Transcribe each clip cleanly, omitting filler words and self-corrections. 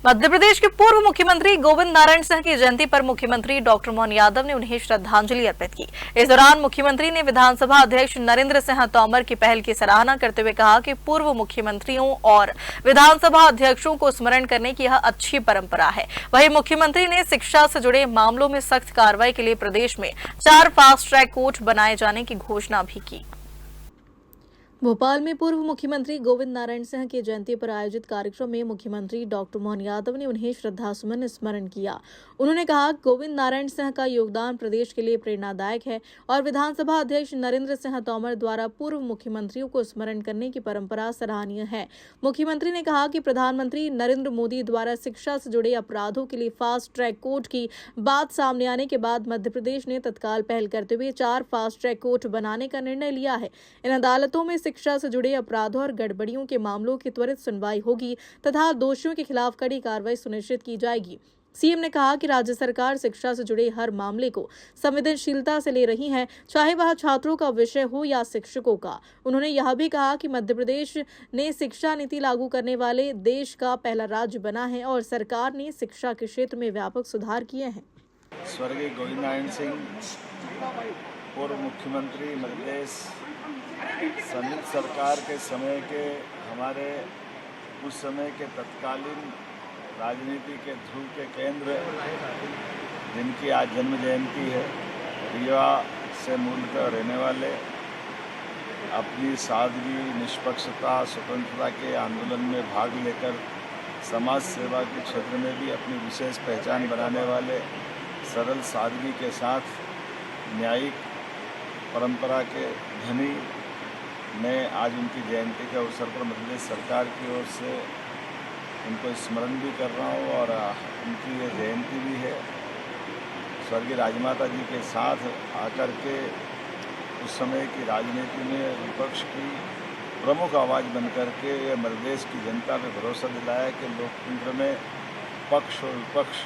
मध्य प्रदेश के पूर्व मुख्यमंत्री गोविंद नारायण सिंह की जयंती पर मुख्यमंत्री डॉक्टर मोहन यादव ने उन्हें श्रद्धांजलि अर्पित की। इस दौरान मुख्यमंत्री ने विधानसभा अध्यक्ष नरेंद्र सिंह तोमर की पहल की सराहना करते हुए कहा कि पूर्व मुख्यमंत्रियों और विधानसभा अध्यक्षों को स्मरण करने की यह अच्छी परंपरा है। वहीं मुख्यमंत्री ने शिक्षा से जुड़े मामलों में सख्त कार्रवाई के लिए प्रदेश में 4 फास्ट ट्रैक कोर्ट बनाए जाने की घोषणा भी की। भोपाल में पूर्व मुख्यमंत्री गोविंद नारायण सिंह की जयंती पर आयोजित कार्यक्रम में मुख्यमंत्री डॉक्टर मोहन यादव ने उन्हें श्रद्धासुमन स्मरण किया। उन्होंने कहा गोविंद नारायण सिंह का योगदान प्रदेश के लिए प्रेरणादायक है और विधानसभा अध्यक्ष नरेंद्र सिंह तोमर द्वारा पूर्व मुख्यमंत्रियों को स्मरण करने की परंपरा सराहनीय है। मुख्यमंत्री ने कहा कि प्रधानमंत्री नरेंद्र मोदी द्वारा शिक्षा से जुड़े अपराधों के लिए फास्ट ट्रैक कोर्ट की बात सामने आने के बाद मध्य प्रदेश ने तत्काल पहल करते हुए 4 फास्ट ट्रैक कोर्ट बनाने का निर्णय लिया है। इन अदालतों में शिक्षा से जुड़े अपराधों और गड़बड़ियों के मामलों की त्वरित सुनवाई होगी तथा दोषियों के खिलाफ कड़ी कार्रवाई सुनिश्चित की जाएगी। सीएम ने कहा कि राज्य सरकार शिक्षा से जुड़े हर मामले को संवेदनशीलता से ले रही है, चाहे वह छात्रों का विषय हो या शिक्षकों का। उन्होंने यह भी कहा कि मध्य प्रदेश ने शिक्षा नीति लागू करने वाले देश का पहला राज्य बना है और सरकार ने शिक्षा के क्षेत्र में व्यापक सुधार किए हैं। स्वर्गीय गोविंद नारायण सिंह पूर्व मुख्यमंत्री मध्य प्रदेश संयुक्त सरकार के समय के हमारे उस समय के तत्कालीन राजनीति के ध्रुव के केंद्र, जिनकी आज जन्म जयंती है, रीवा से मूलतः रहने वाले, अपनी सादगी, निष्पक्षता, स्वतंत्रता के आंदोलन में भाग लेकर समाज सेवा के क्षेत्र में भी अपनी विशेष पहचान बनाने वाले, सरल सादगी के साथ न्यायिक परंपरा के धनी, मैं आज उनकी जयंती के अवसर पर मध्य प्रदेश सरकार की ओर से उनको स्मरण भी कर रहा हूँ और उनकी ये जयंती भी है। स्वर्गीय राजमाता जी के साथ आकर के उस समय की राजनीति में विपक्ष की प्रमुख आवाज़ बनकर के ये मध्य प्रदेश की जनता पे भरोसा दिलाया कि लोकतंत्र में पक्ष और विपक्ष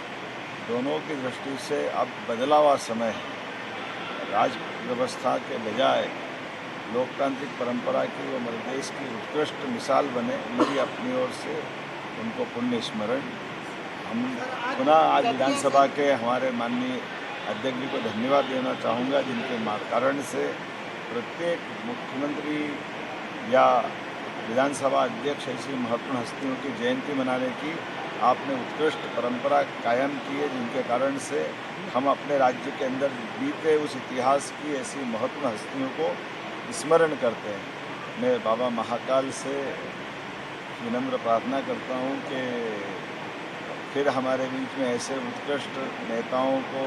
दोनों की दृष्टि से अब बदला हुआ समय है। राज व्यवस्था के बजाय लोकतांत्रिक परंपरा की वो मध्य प्रदेश की उत्कृष्ट मिसाल बने, मेरी अपनी ओर से उनको पुण्य स्मरण। हम पुनः आज विधानसभा के हमारे माननीय अध्यक्ष जी को धन्यवाद देना चाहूँगा, जिनके कारण से प्रत्येक मुख्यमंत्री या विधानसभा अध्यक्ष ऐसी महत्वपूर्ण हस्तियों की जयंती मनाने की आपने उत्कृष्ट परंपरा कायम की है, जिनके कारण से हम अपने राज्य के अंदर बीते उस इतिहास की ऐसी महत्वपूर्ण हस्तियों को स्मरण करते हैं। मैं बाबा महाकाल से विनम्र प्रार्थना करता हूँ कि फिर हमारे बीच में ऐसे उत्कृष्ट नेताओं को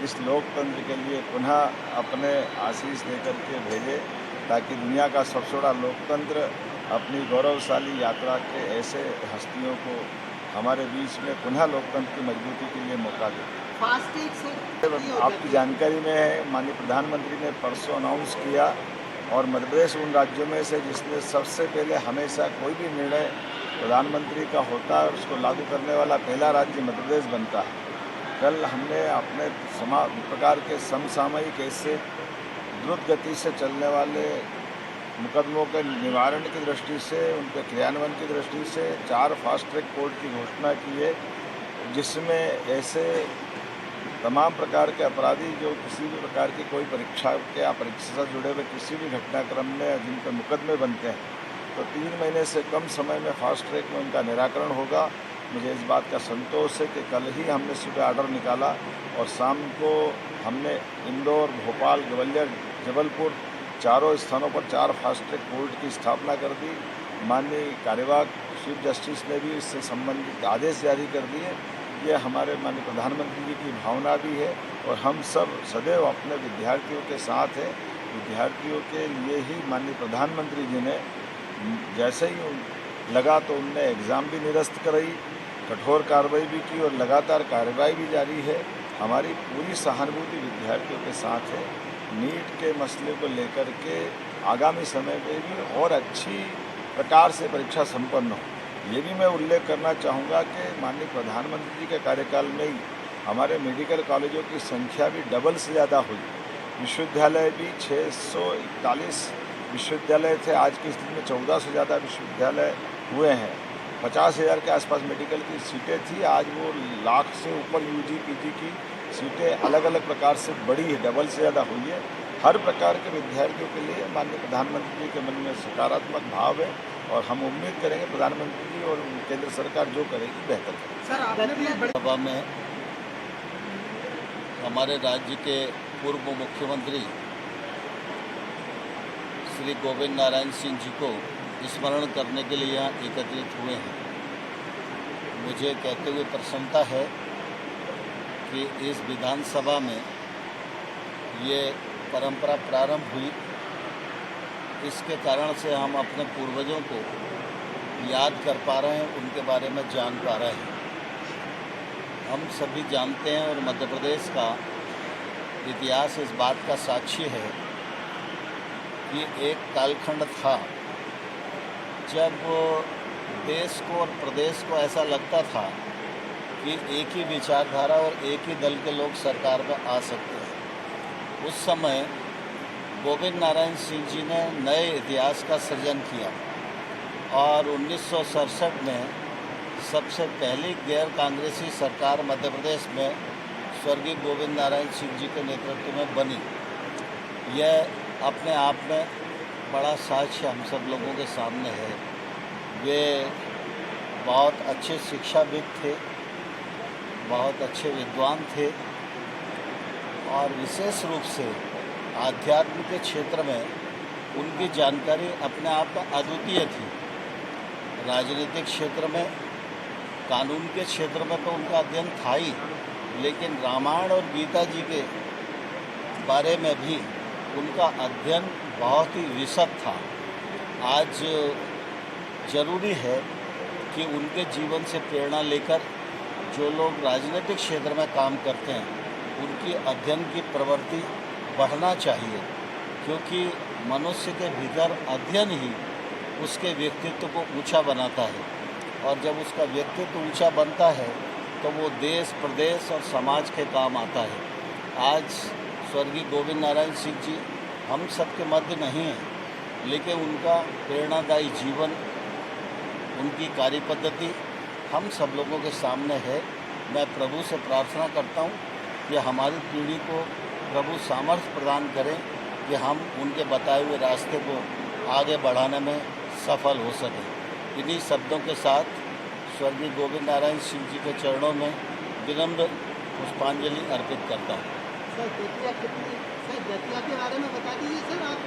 इस लोकतंत्र के लिए पुनः अपने आशीष देकर के भेजे, ताकि दुनिया का सबसे बड़ा लोकतंत्र अपनी गौरवशाली यात्रा के ऐसे हस्तियों को हमारे बीच में पुनः लोकतंत्र की मजबूती के लिए मौका दे। आपकी जानकारी में है, माननीय प्रधानमंत्री ने परसों अनाउंस किया और मध्य प्रदेश उन राज्यों में से जिसमें सबसे पहले हमेशा कोई भी निर्णय प्रधानमंत्री का होता है और उसको लागू करने वाला पहला राज्य मध्य प्रदेश बनता है। कल हमने अपने प्रकार के समसामयिक ऐसे द्रुत गति से चलने वाले मुकदमों के निवारण की दृष्टि से, उनके क्रियान्वयन की दृष्टि से 4 फास्ट ट्रैक कोर्ट की घोषणा की है, जिसमें ऐसे तमाम प्रकार के अपराधी जो किसी भी प्रकार की कोई परीक्षा के या परीक्षा से जुड़े हुए किसी भी घटनाक्रम में जिन पर मुकदमे बनते हैं, तो 3 महीने से कम समय में फास्ट ट्रैक में उनका निराकरण होगा। मुझे इस बात का संतोष है कि कल ही हमने सुबह ऑर्डर निकाला और शाम को हमने इंदौर, भोपाल, ग्वालियर, जबलपुर चारों स्थानों पर 4 फास्ट ट्रैक कोर्ट की स्थापना कर दी। माननीय कार्यवाहक चीफ जस्टिस ने भी इससे संबंधित आदेश जारी कर दिए। ये हमारे माननीय प्रधानमंत्री जी की भावना भी है और हम सब सदैव अपने विद्यार्थियों के साथ हैं। विद्यार्थियों के लिए ही माननीय प्रधानमंत्री जी ने जैसे ही लगा तो उनने एग्ज़ाम भी निरस्त कराई, कठोर कार्रवाई भी की और लगातार कार्रवाई भी जारी है। हमारी पूरी सहानुभूति विद्यार्थियों के साथ है। नीट के मसले को लेकर के आगामी समय में भी और अच्छी प्रकार से परीक्षा संपन्न हो, ये भी मैं उल्लेख करना चाहूँगा कि माननीय प्रधानमंत्री जी के कार्यकाल में ही हमारे मेडिकल कॉलेजों की संख्या भी डबल से ज़्यादा हुई। विश्वविद्यालय भी 641 विश्वविद्यालय थे, आज की स्थिति में 14 से ज़्यादा विश्वविद्यालय हुए हैं। 50,000 के आसपास मेडिकल की सीटें थी, आज वो लाख से ऊपर यूजी पीजी की सीटें अलग अलग प्रकार से बढ़ी है, डबल से ज़्यादा हुई है। हर प्रकार के विद्यार्थियों के लिए माननीय प्रधानमंत्री जी के मन में सकारात्मक भाव है और हम उम्मीद करेंगे प्रधानमंत्री जी और केंद्र सरकार जो करेगी बेहतर करेगी। सर आपने भी बड़े सभा में हमारे राज्य के पूर्व मुख्यमंत्री श्री गोविंद नारायण सिंह जी को स्मरण करने के लिए यहाँ एकत्रित हुए हैं। मुझे कहते हुए प्रसन्नता है कि इस विधानसभा में ये परंपरा प्रारंभ हुई, इसके कारण से हम अपने पूर्वजों को याद कर पा रहे हैं, उनके बारे में जान पा रहे हैं। हम सभी जानते हैं और मध्य प्रदेश का इतिहास इस बात का साक्षी है कि एक कालखंड था जब देश को और प्रदेश को ऐसा लगता था कि एक ही विचारधारा और एक ही दल के लोग सरकार में आ सकते हैं। उस समय गोविंद नारायण सिंह जी ने नए इतिहास का सृजन किया और 1967 में सबसे पहली गैर कांग्रेसी सरकार मध्य प्रदेश में स्वर्गीय गोविंद नारायण सिंह जी के नेतृत्व में बनी। यह अपने आप में बड़ा साक्ष्य हम सब लोगों के सामने है। वे बहुत अच्छे शिक्षाविद थे, बहुत अच्छे विद्वान थे और विशेष रूप से आध्यात्म के क्षेत्र में उनकी जानकारी अपने आप में अद्वितीय थी। राजनीतिक क्षेत्र में, कानून के क्षेत्र में तो उनका अध्ययन था ही, लेकिन रामायण और गीता जी के बारे में भी उनका अध्ययन बहुत ही विशद था। आज जरूरी है कि उनके जीवन से प्रेरणा लेकर जो लोग राजनीतिक क्षेत्र में काम करते हैं उनकी अध्ययन की प्रवृत्ति बढ़ना चाहिए, क्योंकि मनुष्य के भीतर अध्ययन ही उसके व्यक्तित्व को ऊंचा बनाता है और जब उसका व्यक्तित्व ऊंचा बनता है तो वो देश, प्रदेश और समाज के काम आता है। आज स्वर्गीय गोविंद नारायण सिंह जी हम सबके मध्य नहीं हैं, लेकिन उनका प्रेरणादायी जीवन, उनकी कार्यपद्धति हम सब लोगों के सामने है। मैं प्रभु से प्रार्थना करता हूँ कि हमारी पीढ़ी को प्रभु सामर्थ्य प्रदान करें कि हम उनके बताए हुए रास्ते को आगे बढ़ाने में सफल हो सकें। इन्हीं शब्दों के साथ स्वर्गीय गोविंद नारायण सिंह जी के चरणों में विनम्र पुष्पांजलि अर्पित करता हूँ। सर दतिया के बारे में बता दीजिए सर आप।